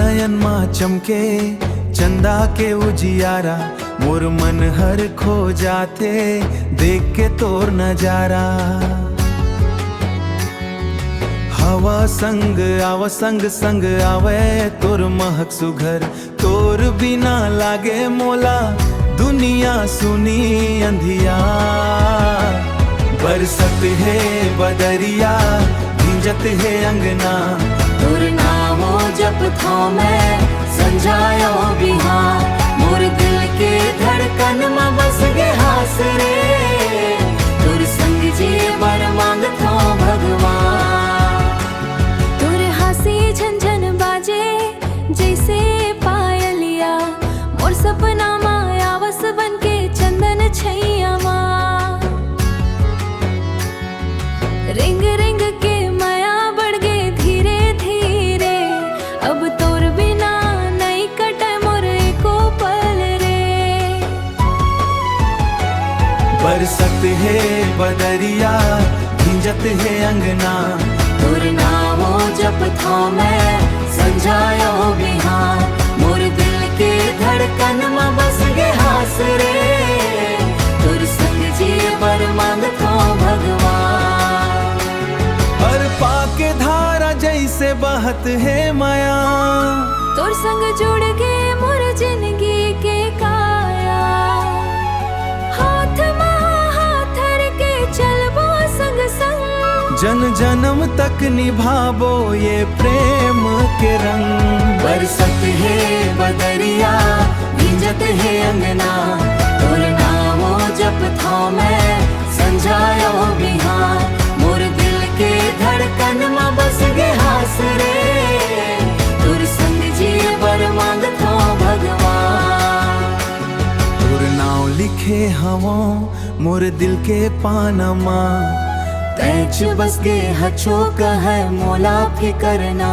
नयन माँ चमके चंदा के उजियारा, मोर मन हर खो जाते देख के तोर नजारा। हवा संग आव संग संग आवे तोर महक सुघर, तोर बिना लागे मोला दुनिया सुनी अंधिया। बरसत है बदरिया भिंजत है अंगना, तोर नामो जपथो मैं संजायो बिहार। मोर दिल के धड़कन में बस गे हास रे, तोर संग जी बर मांगथो भगवान। तोर हासी झंझन बाजे जैसे पायलिया, मोर सपना माँ आवस बन के चंदन छैया माँ। रिंग रिंग के माया बढ़ गे धीरे धीरे, अब तोर बिना नहीं कटे मोर एको पल रे। बरसत है बदरिया भिंजत है अंगना, तोर नामो जपथो मैं संजायो बिहार। मोर दिल के धड़कन में बस गे हास रे, तोर संग जी बर मांगथो भगवान। हर पाके धारा जैसे बहत है माया, तोर संग जुड़ गे मोर जिंदगी के काया। हाथ माँ हाथ धर के चलबो संग संग, जन जन्म तक निभाबो ये प्रेम के रंग। बरसत है बदरिया भिंजत है अंगना, तोर नामो जपथो मैं संजायो बिहार। मोर दिल के धड़कन में बस गे हास रे, तोर संग जी बर मांगथो भगवान। तोर नाव लिखे हवो मोर दिल के पानमा, तैच बस गे हचो कह मोला फिकर ना।